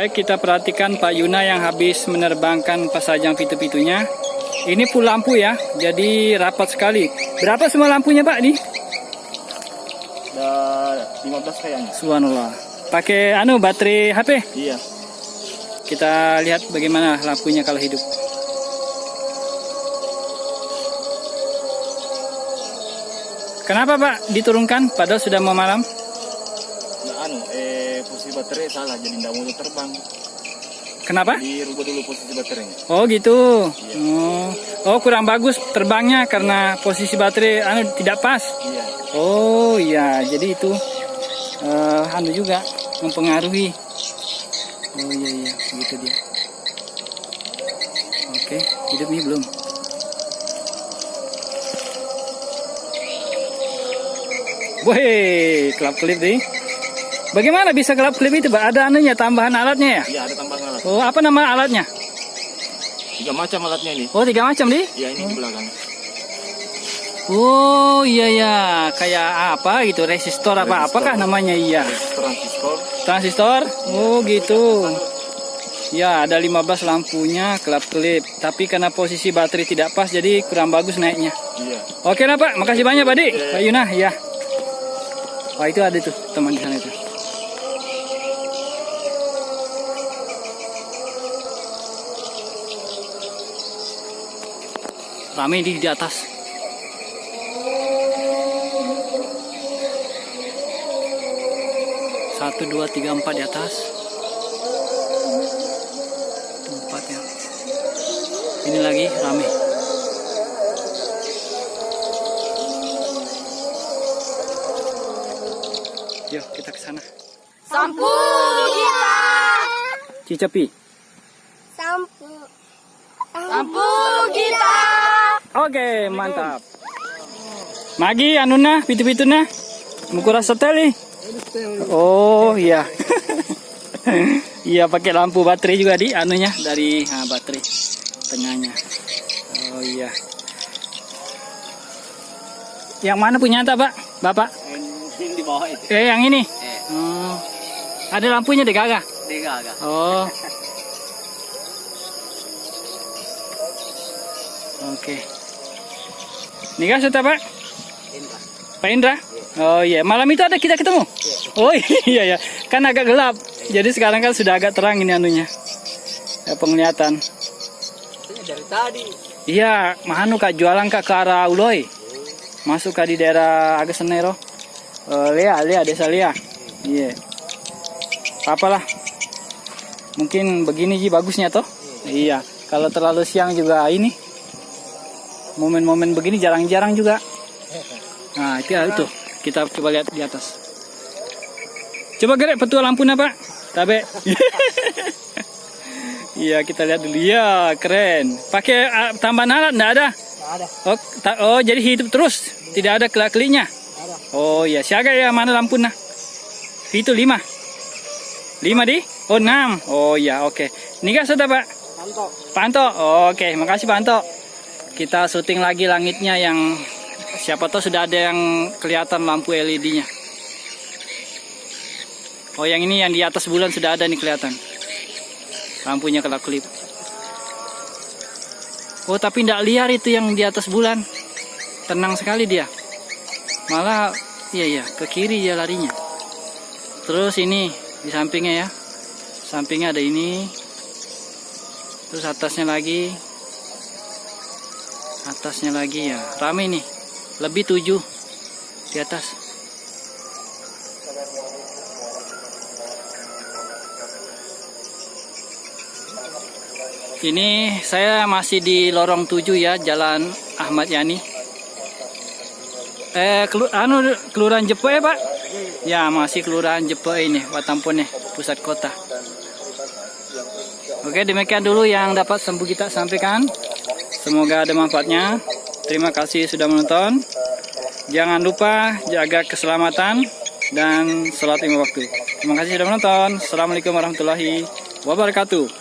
Baik, kita perhatikan Pak Yuna yang habis menerbangkan pasajang pitu-pitunya. Ini full lampu ya, jadi rapat sekali. Berapa semua lampunya Pak nih? Ada 15 kayaknya. Subhanallah. Pakai baterai HP? Iya. Kita lihat bagaimana lampunya kalau hidup. Kenapa Pak diturunkan padahal sudah mau malam? Nah, posisi baterai salah, jadi tidak mau terbang. Kenapa? Dirubah dulu posisi baterainya. Oh gitu. Iya. Oh kurang bagus terbangnya karena posisi baterai tidak pas. Iya. Oh iya, jadi itu juga mempengaruhi. Oh iya, gitu dia. Oke, hidupnya belum. Woi, kelap-kelip nih. Bagaimana bisa kelap-kelip itu, Pak? Ada tambahan alatnya ya? Iya, ada tambahan alat. Oh, apa nama alatnya? 3 macam alatnya ini. Oh, 3 macam nih? Iya, ini di belakang. Oh iya, kayak apa gitu, resistor apakah namanya? Iya. Transistor. Oh gitu. Ya, ada 15 lampunya kelap-kelip. Tapi karena posisi baterai tidak pas, jadi kurang bagus naiknya. Iya. Oke nah Pak, makasih banyak Pak Di. Pak Yuna, ya. Wah itu ada tuh teman di sana itu. Rame di atas. Satu, dua, tiga, 4 di atas. 4 ya. Ini lagi rame. Yuk kita ke sana. Sampu kita. Cicapi. Sampu kita. Oke, mantap. Magi pitu-pituna. Mukura seteli. Oh iya. Iya pakai lampu baterai juga dari baterai tengahnya. Oh iya. Yang mana punya Pak? Bapak? Ini di bawah itu. Yang ini. Oh. Ada lampunya di gagah. Oh. Oke. Nikah sudah Pak? Pak Indra? Oh iya, malam itu ada kita ketemu? Oh iya ya, kan agak gelap. Jadi sekarang kan sudah agak terang ini penglihatan. Dari tadi. Iya, Kak jualan ke arah Uloy. Masuk di daerah Agasenero. Desa Lea. Iya. Apalah. Mungkin begini bagusnya toh? Iya, kalau terlalu siang juga ini. Momen-momen begini jarang-jarang juga. Nah, itu kita coba lihat di atas. Coba gerek petua lampunya Pak. Tabe. Iya, kita lihat dulu. Iya, keren. Pakai tambahan alat enggak ada? Enggak ada. Oh, jadi hidup terus. Tidak ada kelak-keliknya. Oh iya, siaga ya mana lampunya? Itu 5. 5 di? Oh 6. Oh iya, oke. Nikah sudah Pak? Panto. Oke, makasih Panto. Kita syuting lagi langitnya yang siapa tahu sudah ada yang kelihatan lampu LED-nya. Oh yang ini yang di atas bulan sudah ada nih kelihatan. Lampunya kelap-kelip. Oh tapi tidak liar itu yang di atas bulan. Tenang sekali dia. Malah iya ke kiri dia larinya. Terus ini di sampingnya ya. Sampingnya ada ini. Terus atasnya lagi. Atasnya lagi ya. Rame nih. Lebih 7 di atas. Ini saya masih di lorong 7 ya, Jalan Ahmad Yani. Kelurahan Jepo ya Pak? Ya masih Kelurahan Jepo ini, Watampone, pusat kota. Oke, demikian dulu yang dapat kita sampaikan. Semoga ada manfaatnya. Terima kasih sudah menonton. Jangan lupa jaga keselamatan dan sholat 5 waktu. Terima kasih sudah menonton. Assalamualaikum warahmatullahi wabarakatuh.